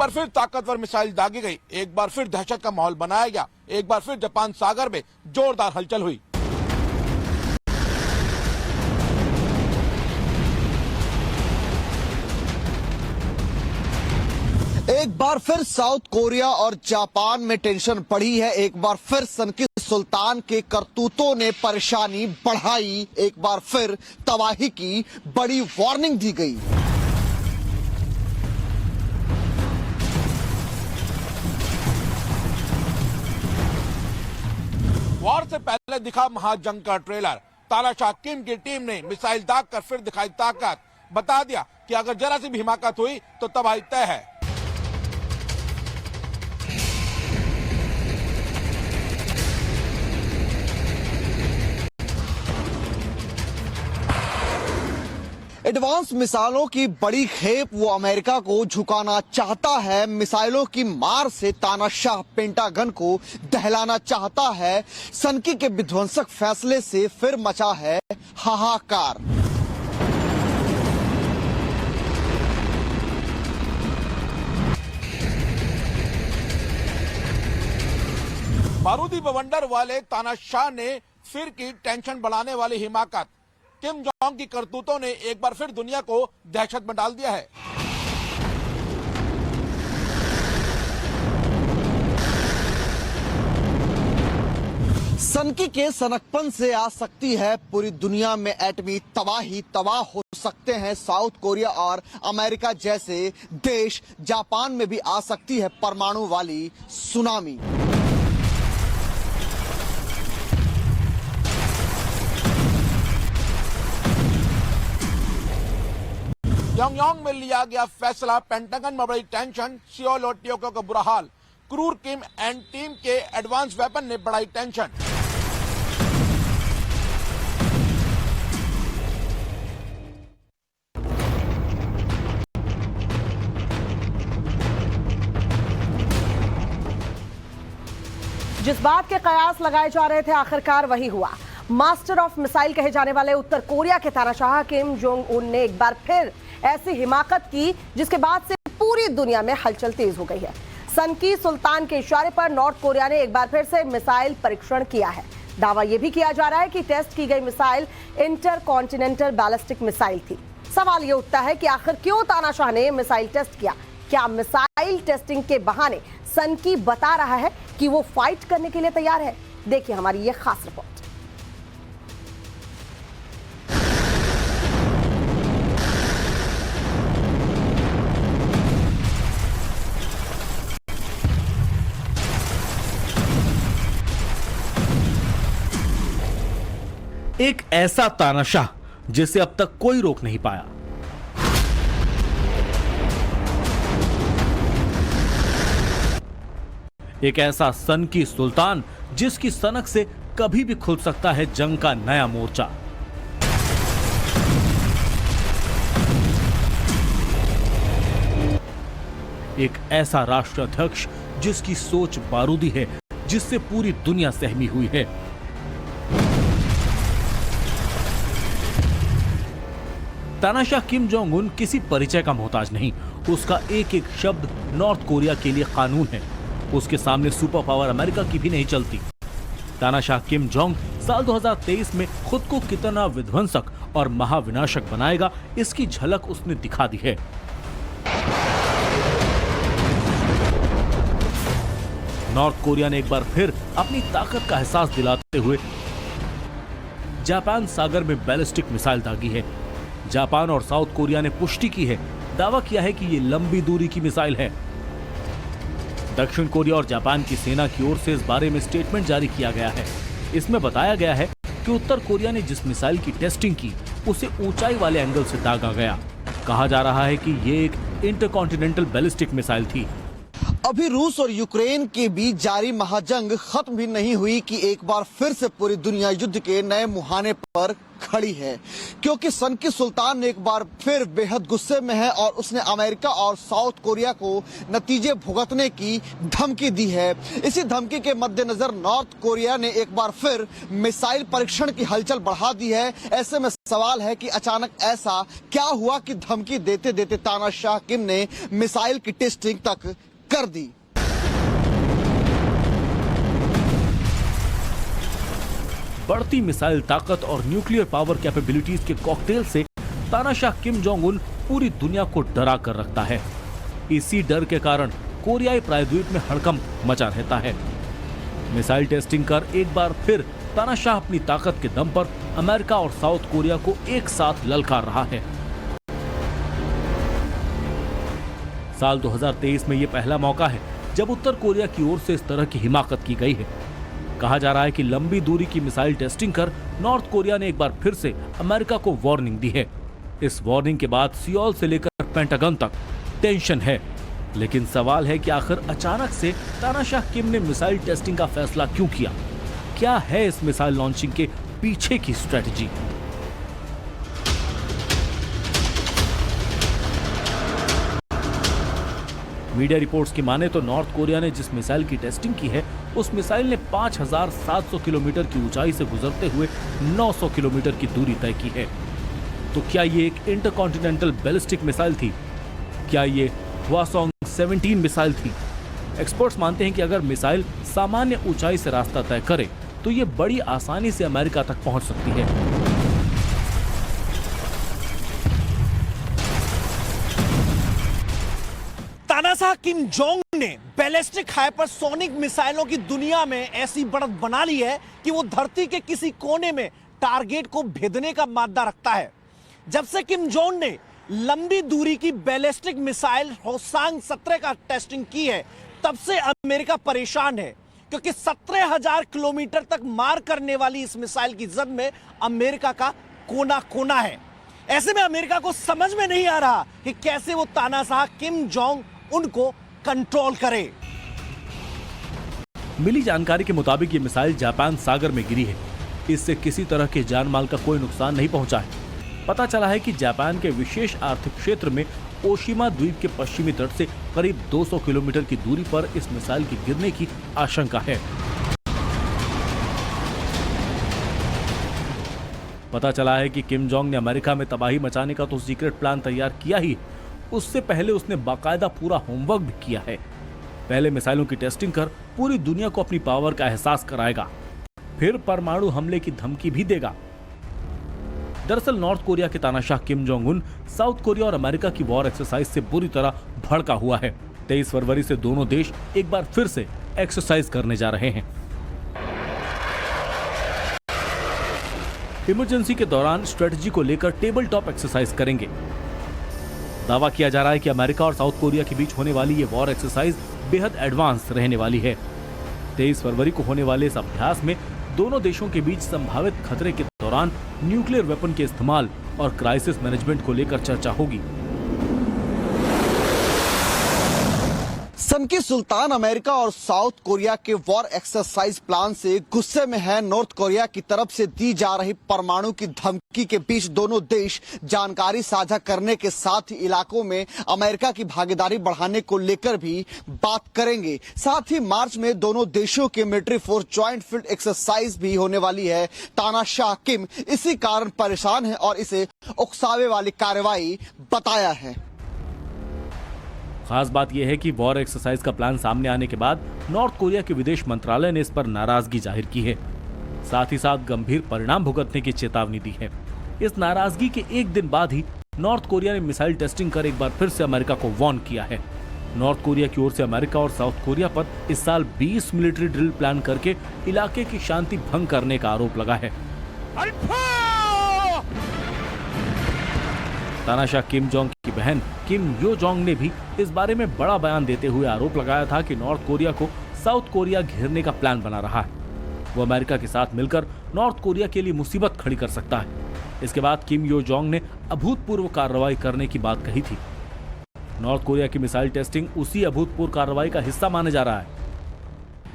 बार फिर ताकतवर मिसाइल दागी गई, एक बार फिर दहशत का माहौल बनाया गया, एक बार फिर जापान सागर में जोरदार हलचल हुई। एक बार फिर साउथ कोरिया और जापान में टेंशन बढ़ी है। एक बार फिर सनकी सुल्तान के करतूतों ने परेशानी बढ़ाई। एक बार फिर तबाही की बड़ी वार्निंग दी गई। वॉर से पहले दिखा महाजंग का ट्रेलर। तानाशाह किम की टीम ने मिसाइल दाग कर फिर दिखाई ताकत, बता दिया कि अगर जरा सी भी हिमाकत हुई तो तबाही तय है। एडवांस मिसाइलों की बड़ी खेप वो अमेरिका को झुकाना चाहता है। मिसाइलों की मार से तानाशाह पेंटागन को दहलाना चाहता है। सनकी के विध्वंसक फैसले से फिर मचा है हाहाकार। बारूदी बवंडर वाले तानाशाह ने फिर की टेंशन बढ़ाने वाली हिमाकत। किम जोंग की करतूतों ने एक बार फिर दुनिया को दहशत में डाल दिया है। सनकी के सनकपन से आ सकती है पूरी दुनिया में एटमी तबाही। तबाह हो सकते हैं साउथ कोरिया और अमेरिका जैसे देश। जापान में भी आ सकती है परमाणु वाली सुनामी। प्योंगयांग में लिया गया फैसला, पेंटागन में बड़ी टेंशन। सियोल और टोक्यो का बुरा हाल। क्रूर किम एंड टीम के एडवांस वेपन ने बढ़ाई टेंशन। जिस बात के कयास लगाए जा रहे थे आखिरकार वही हुआ। मास्टर ऑफ मिसाइल कहे जाने वाले उत्तर कोरिया के तानाशाह किम जोंग उन ने एक बार फिर ऐसी हिमाकत की जिसके बाद से पूरी दुनिया में हलचल तेज हो गई है। सनकी सुल्तान के इशारे पर नॉर्थ कोरिया ने एक बार फिर से मिसाइल परीक्षण किया है। दावा यह भी किया जा रहा है कि टेस्ट की गई मिसाइल इंटरकॉन्टिनेंटल बैलिस्टिक मिसाइल थी। सवाल यह उठता है कि आखिर क्यों तानाशाह ने मिसाइल टेस्ट किया। क्या मिसाइल टेस्टिंग के बहाने सनकी बता रहा है कि वो फाइट करने के लिए तैयार है? देखिए हमारी ये खास रिपोर्ट। एक ऐसा तानाशाह जिसे अब तक कोई रोक नहीं पाया। एक ऐसा सनकी सुल्तान जिसकी सनक से कभी भी खुल सकता है जंग का नया मोर्चा। एक ऐसा राष्ट्राध्यक्ष जिसकी सोच बारूदी है, जिससे पूरी दुनिया सहमी हुई है। तानाशाह किम जोंग उन किसी परिचय का मोहताज नहीं। उसका एक एक शब्द नॉर्थ कोरिया के लिए कानून है। उसके सामने सुपर पावर अमेरिका की भी नहीं चलती। तानाशाह किम जोंग साल 2023 में खुद को कितना विध्वंसक और महाविनाशक बनाएगा, इसकी झलक उसने दिखा दी है। नॉर्थ कोरिया ने एक बार फिर अपनी ताकत का एहसास दिलाते हुए जापान सागर में बैलिस्टिक मिसाइल दागी है। जापान और साउथ कोरिया ने पुष्टि की है, दावा किया है कि ये लंबी दूरी की मिसाइल है। दक्षिण कोरिया और जापान की सेना की ओर से इस बारे में स्टेटमेंट जारी किया गया है। इसमें बताया गया है कि उत्तर कोरिया ने जिस मिसाइल की टेस्टिंग की उसे ऊंचाई वाले एंगल से दागा गया। कहा जा रहा है कि ये एक इंटरकॉन्टिनेंटल बैलिस्टिक मिसाइल थी। अभी रूस और यूक्रेन के बीच जारी महाजंग खत्म भी नहीं हुई कि एक बार फिर से पूरी दुनिया युद्ध के नए मुहाने पर खड़ी है, क्योंकि सन की सुल्तान एक बार फिर बेहद गुस्से में है और उसने अमेरिका और साउथ कोरिया को नतीजे भुगतने की धमकी दी है। इसी धमकी के मद्देनजर नॉर्थ कोरिया ने एक बार फिर मिसाइल परीक्षण की हलचल बढ़ा दी है। ऐसे में सवाल है कि अचानक ऐसा क्या हुआ कि धमकी देते देते तानाशाह किम ने मिसाइल की टेस्टिंग तक कर दी। बढ़ती मिसाइल ताकत और न्यूक्लियर पावर कैपेबिलिटीज के कॉकटेल से तानाशाह किम जोंग उन पूरी दुनिया को डरा कर रखता है। इसी डर के कारण कोरियाई प्रायद्वीप में हड़कंप मचा रहता है। मिसाइल टेस्टिंग कर एक बार फिर तानाशाह अपनी ताकत के दम पर अमेरिका और साउथ कोरिया को एक साथ ललकार रहा है। साल 2023 में ये पहला मौका है जब उत्तर कोरिया की ओर से इस तरह की हिमाकत की गई है। कहा जा रहा है कि लंबी दूरी की मिसाइल टेस्टिंग कर नॉर्थ कोरिया ने एक बार फिर से अमेरिका को वार्निंग दी है। इस वार्निंग के बाद सियोल से लेकर पेंटागन तक टेंशन है, लेकिन सवाल है कि आखिर अचानक से तानाशाह किम ने मिसाइल टेस्टिंग का फैसला क्यों किया? क्या है इस मिसाइल लॉन्चिंग के पीछे की स्ट्रेटजी? मीडिया रिपोर्ट्स की माने तो नॉर्थ कोरिया ने जिस मिसाइल की टेस्टिंग की है, उस मिसाइल ने 5,700 किलोमीटर की ऊंचाई से गुजरते हुए 900 किलोमीटर की दूरी तय की है। तो क्या ये एक इंटरकॉन्टिनेंटल बैलिस्टिक मिसाइल थी? क्या ये हवासोंग 17 मिसाइल थी? एक्सपर्ट्स मानते हैं कि अगर मिसाइल सामान्य ऊंचाई से रास्ता तय करे तो ये बड़ी आसानी से अमेरिका तक पहुंच सकती है। तानाशाह किम जोंग ने बैलिस्टिक हाइपरसोनिक मिसाइलों की दुनिया में ऐसी बढ़त बना ली है कि वो धरती के किसी कोने में टारगेट को भेदने का मादा रखता है। जब से किम जोंग ने लंबी दूरी की बैलिस्टिक मिसाइल हवासोंग 17 का टेस्टिंग की है, तब से अमेरिका परेशान है, क्योंकि 17,000 किलोमीटर तक मार करने वाली इस मिसाइल की जद में अमेरिका का कोना कोना है। ऐसे में अमेरिका को समझ में नहीं आ रहा कि कैसे वो तानाशाह किम जोंग उनको कंट्रोल करे। मिली जानकारी के मुताबिक ये मिसाइल जापान सागर में गिरी है। इससे किसी तरह के जान माल का कोई नुकसान नहीं पहुंचा है। पता चला है कि जापान के विशेष आर्थिक क्षेत्र में ओशिमा द्वीप के पश्चिमी तट से करीब 200 किलोमीटर की दूरी पर इस मिसाइल के गिरने की आशंका है। पता चला है कि किम जोंग ने अमेरिका में तबाही मचाने का तो सीक्रेट प्लान तैयार किया ही, उससे पहले उसने बाकायदा पूरा होमवर्क भी किया है। पहले मिसाइलों की टेस्टिंग कर पूरी दुनिया को अपनी पावर का एहसास कराएगा, फिर परमाणु हमले की धमकी भी देगा। दरअसल नॉर्थ कोरिया के तानाशाह Kim Jong Un south Korea और अमेरिका की वॉर एक्सरसाइज से बुरी तरह भड़का हुआ है। 23 फरवरी से दोनों देश एक बार फिर से एक्सरसाइज करने जा रहे हैं। इमरजेंसी के दौरान स्ट्रेटजी को लेकर टेबल टॉप एक्सरसाइज करेंगे। दावा किया जा रहा है कि अमेरिका और साउथ कोरिया के बीच होने वाली ये वॉर एक्सरसाइज बेहद एडवांस रहने वाली है। 23 फरवरी को होने वाले इस अभ्यास में दोनों देशों के बीच संभावित खतरे के दौरान न्यूक्लियर वेपन के इस्तेमाल और क्राइसिस मैनेजमेंट को लेकर चर्चा होगी। सन की सुल्तान अमेरिका और साउथ कोरिया के वॉर एक्सरसाइज प्लान से गुस्से में है। नॉर्थ कोरिया की तरफ से दी जा रही परमाणु की धमकी के बीच दोनों देश जानकारी साझा करने के साथ ही इलाकों में अमेरिका की भागीदारी बढ़ाने को लेकर भी बात करेंगे। साथ ही मार्च में दोनों देशों के military force joint field exercise भी होने वाली है। तानाशाह किम इसी कारण परेशान है और इसे उकसावे वाली कार्रवाई बताया है। खास बात यह है कि वॉर एक्सरसाइज का प्लान सामने आने के बाद नॉर्थ कोरिया के विदेश मंत्रालय ने इस पर नाराजगी जाहिर की है। साथ ही साथ गंभीर परिणाम भुगतने की चेतावनी दी है। इस नाराजगी के एक दिन बाद ही नॉर्थ कोरिया ने मिसाइल टेस्टिंग कर एक बार फिर से अमेरिका को वार्न किया है। नॉर्थ कोरिया की ओर से अमेरिका और साउथ कोरिया पर इस साल 20 मिलिट्री ड्रिल प्लान करके इलाके की शांति भंग करने का आरोप लगा है। तानाशाह किम जोंग की बहन किम यो जोंग ने भी इस बारे में बड़ा बयान देते हुए आरोप लगाया था कि नॉर्थ कोरिया को साउथ कोरिया घेरने का प्लान बना रहा है। वो अमेरिका के साथ मिलकर नॉर्थ कोरिया के लिए मुसीबत खड़ी कर सकता है। इसके बाद किम यो जोंग ने अभूतपूर्व कार्रवाई करने की बात कही थी। नॉर्थ कोरिया की मिसाइल टेस्टिंग उसी अभूतपूर्व कार्रवाई का हिस्सा माने जा रहा है।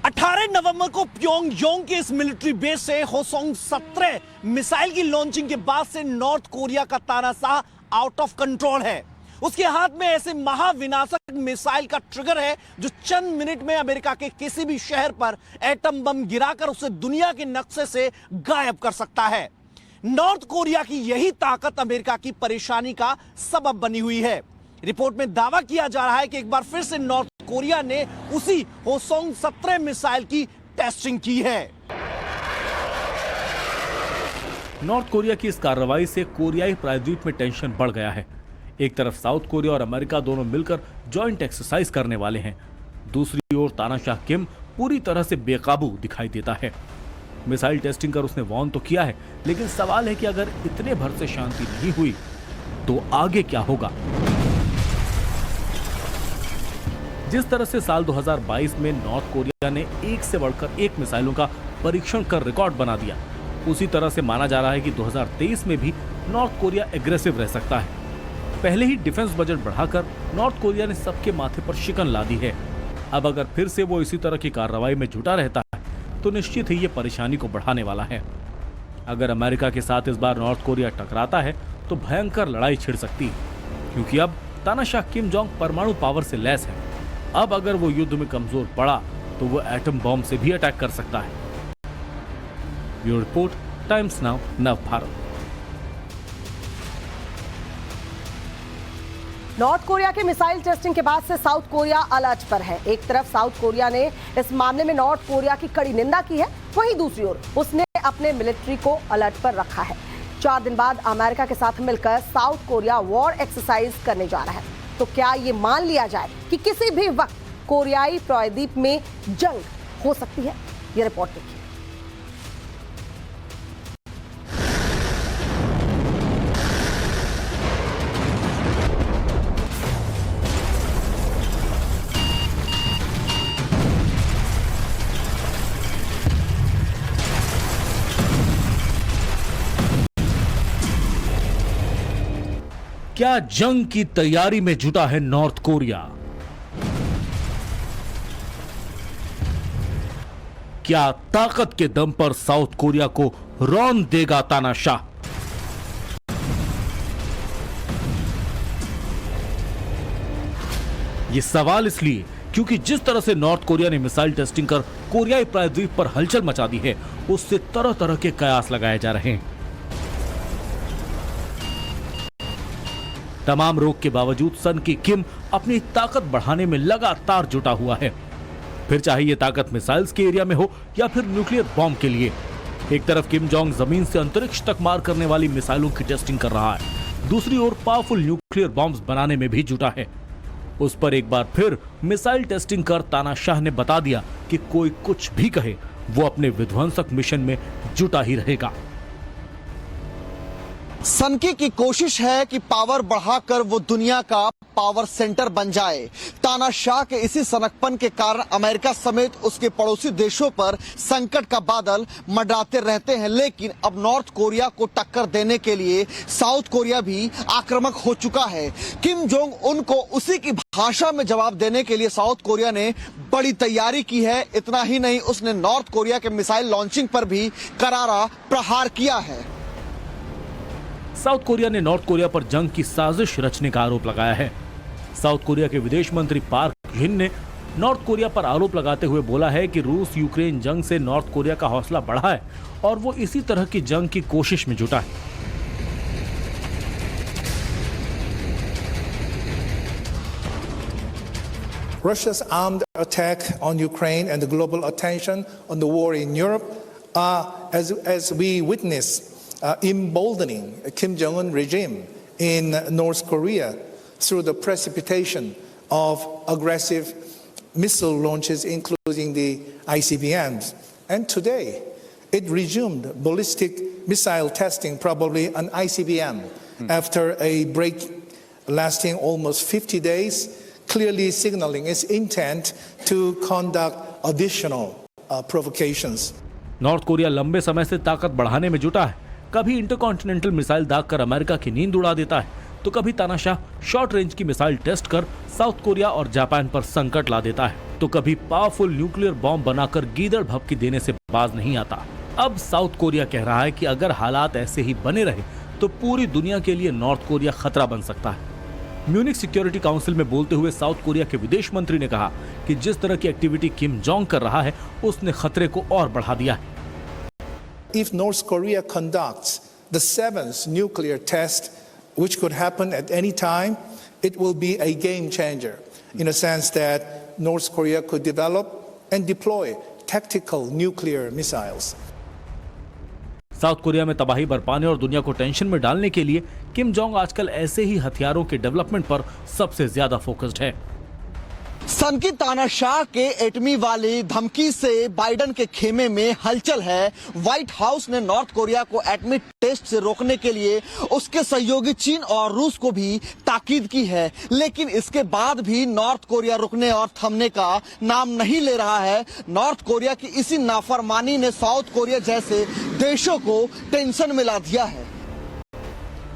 18 नवंबर को प्योंगयांग के इस मिलिट्री बेस से होसोंग 17 मिसाइल की लॉन्चिंग के बाद से नॉर्थ कोरिया का तानाशाह आउट ऑफ कंट्रोल है। उसके हाथ में ऐसे महाविनाशक मिसाइल का ट्रिगर है जो चंद मिनट में अमेरिका के किसी भी शहर पर एटम बम गिराकर उसे दुनिया के नक्शे से गायब कर सकता है। नॉर्थ कोरिया की यही ताकत अमेरिका की परेशानी का सबब बनी हुई है। रिपोर्ट में दावा किया जा रहा है कि एक बार फिर से नॉर्थ कोरिया ने उसी होसोंग 17 मिसाइल की टेस्टिंग की है। नॉर्थ कोरिया की इस कार्रवाई से कोरियाई प्रायद्वीप में टेंशन बढ़ गया है। एक तरफ साउथ कोरिया और अमेरिका दोनों मिलकर जॉइंट एक्सरसाइज करने वाले हैं, दूसरी ओर तानाशाह किम पूरी तरह से बेकाबू दिखाई देता है। मिसाइल टेस्टिंग कर उसने वार्न तो किया है, लेकिन सवाल है कि अगर इतने भर से शांति नहीं हुई तो आगे क्या होगा। जिस तरह से साल 2022 में नॉर्थ कोरिया ने एक से बढ़कर एक मिसाइलों का परीक्षण कर रिकॉर्ड बना दिया, उसी तरह से माना जा रहा है कि 2023 में भी नॉर्थ कोरिया एग्रेसिव रह सकता है। पहले ही डिफेंस बजट बढ़ाकर नॉर्थ कोरिया ने सबके माथे पर शिकन ला दी है। अब अगर फिर से वो इसी तरह की कार्रवाई में जुटा रहता है तो निश्चित ही ये परेशानी को बढ़ाने वाला है। अगर अमेरिका के साथ इस बार नॉर्थ कोरिया टकराता है तो भयंकर लड़ाई छिड़ सकती है, क्योंकि अब तानाशाह किम जोंग परमाणु पावर से लैस है। अब अगर वो युद्ध में कमजोर पड़ा तो वो एटम बॉम्ब से भी अटैक कर सकता है। ब्यूरो रिपोर्ट, टाइम्स नाउ, नव भारत। नॉर्थ कोरिया के मिसाइल टेस्टिंग के बाद से साउथ कोरिया अलर्ट पर है। एक तरफ साउथ कोरिया ने इस मामले में नॉर्थ कोरिया की कड़ी निंदा की है, वहीं दूसरी ओर उसने अपने मिलिट्री को अलर्ट पर रखा है। 4 दिन बाद अमेरिका के साथ मिलकर साउथ कोरिया वॉर एक्सरसाइज करने जा रहा है। तो क्या ये मान लिया जाए कि किसी भी वक्त कोरियाई प्रायद्वीप में जंग हो सकती है? ये रिपोर्ट देखिए। क्या जंग की तैयारी में जुटा है नॉर्थ कोरिया? क्या ताकत के दम पर साउथ कोरिया को रौंद देगा तानाशाह? ये सवाल इसलिए क्योंकि जिस तरह से नॉर्थ कोरिया ने मिसाइल टेस्टिंग कर कोरियाई प्रायद्वीप पर हलचल मचा दी है, उससे तरह तरह के कयास लगाए जा रहे हैं। तमाम रोक के बावजूद सन की किम अपनी ताकत बढ़ाने में लगातार जुटा हुआ है, फिर चाहे ये ताकत मिसाइल्स के एरिया में हो या फिर न्यूक्लियर बॉम्ब के लिए। एक तरफ किम जोंग जमीन से अंतरिक्ष तक मार करने वाली मिसाइलों की टेस्टिंग कर रहा है, दूसरी ओर पावरफुल न्यूक्लियर बॉम्ब्स बनाने में भी जुटा है। उस पर एक बार फिर मिसाइल टेस्टिंग कर तानाशाह ने बता दिया कि कोई कुछ भी कहे, वो अपने विध्वंसक मिशन में जुटा ही रहेगा। सनकी की कोशिश है कि पावर बढ़ाकर वो दुनिया का पावर सेंटर बन जाए। तानाशाह के इसी सनकपन के कारण अमेरिका समेत उसके पड़ोसी देशों पर संकट का बादल मंडराते रहते हैं, लेकिन अब नॉर्थ कोरिया को टक्कर देने के लिए साउथ कोरिया भी आक्रामक हो चुका है। किम जोंग उनको उसी की भाषा में जवाब देने के लिए साउथ कोरिया ने बड़ी तैयारी की है। इतना ही नहीं, उसने नॉर्थ कोरिया के मिसाइल लॉन्चिंग पर भी करारा प्रहार किया है। साउथ कोरिया ने नॉर्थ कोरिया पर जंग की साजिश रचने का आरोप लगाया है। साउथ कोरिया के विदेश मंत्री पार्क जिन ने नॉर्थ कोरिया पर आरोप लगाते हुए बोला है कि रूस यूक्रेन जंग से नॉर्थ कोरिया का हौसला बढ़ा है और वो इसी तरह की जंग की कोशिश में जुटा है। Russia's armed attack on Ukraine and the global attention on the war in Europe are, as we witness, emboldening Kim Jong-un regime in North Korea through the precipitation of aggressive missile launches, including the ICBMs. And today, it resumed ballistic missile testing, probably an ICBM, after a break lasting almost 50 days, clearly signaling its intent to conduct additional provocations. North Korea लंबे समय से ताकत बढ़ाने में जुटा है। कभी intercontinental missile दागकर America की नींद उड़ा देता है, तो कभी तानाशाह शॉर्ट रेंज की मिसाइल टेस्ट कर साउथ कोरिया और जापान पर संकट ला देता है, तो कभी पावरफुल न्यूक्लियर बॉम्ब बनाकर गीदड़ भभकी देने से बाज नहीं आता। अब साउथ कोरिया कह रहा है कि अगर हालात ऐसे ही बने रहे तो पूरी दुनिया के लिए नॉर्थ कोरिया खतरा बन सकता है। म्यूनिक सिक्योरिटी काउंसिल में बोलते हुए साउथ कोरिया के विदेश मंत्री ने कहा कि जिस तरह की एक्टिविटी किम जोंग कर रहा है उसने खतरे को और बढ़ा दिया है। If North Korea conducts the 7th nuclear test, which could happen at any time, it will be a game changer in a sense that North Korea could develop and deploy tactical nuclear missiles. South Korea में तबाही बरपाने और दुनिया को tension में डालने के लिए Kim Jong आजकल ऐसे ही हथियारों के डेवलपमेंट पर सबसे ज्यादा फोकस्ड है। सन की तानाशाह के एटमी वाली धमकी से बाइडेन के खेमे में हलचल है। व्हाइट हाउस ने नॉर्थ कोरिया को एटमी टेस्ट से रोकने के लिए उसके सहयोगी चीन और रूस को भी ताकीद की है, लेकिन इसके बाद भी नॉर्थ कोरिया रुकने और थमने का नाम नहीं ले रहा है। नॉर्थ कोरिया की इसी नाफरमानी ने साउथ कोरिया जैसे देशों को टेंशन में ला दिया है।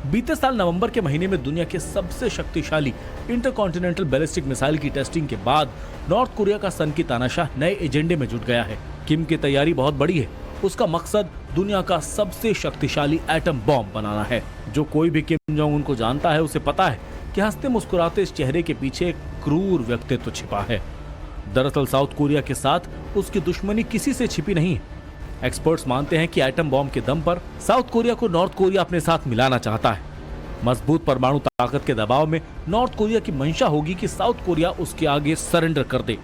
बीते साल नवंबर के महीने में दुनिया के सबसे शक्तिशाली इंटरकॉन्टिनेंटल बैलिस्टिक मिसाइल की टेस्टिंग के बाद नॉर्थ कोरिया का सन की तानाशाह नए एजेंडे में जुट गया है। किम की तैयारी बहुत बड़ी है। उसका मकसद दुनिया का सबसे शक्तिशाली एटम बॉम्ब बनाना है। जो कोई भी किम जोंग उन को जानता है उसे पता है कि हंसते मुस्कुराते इस चेहरे के पीछे एक क्रूर व्यक्तित्व छिपा है। दरअसल साउथ कोरिया के साथ उसकी दुश्मनी किसी से छिपी नहीं है। एक्सपर्ट्स मानते हैं कि एटम बॉम्ब के दम पर साउथ कोरिया को नॉर्थ कोरिया अपने साथ मिलाना चाहता है। मजबूत परमाणु ताकत के दबाव में नॉर्थ कोरिया की मंशा होगी कि साउथ कोरिया उसके आगे सरेंडर कर दे।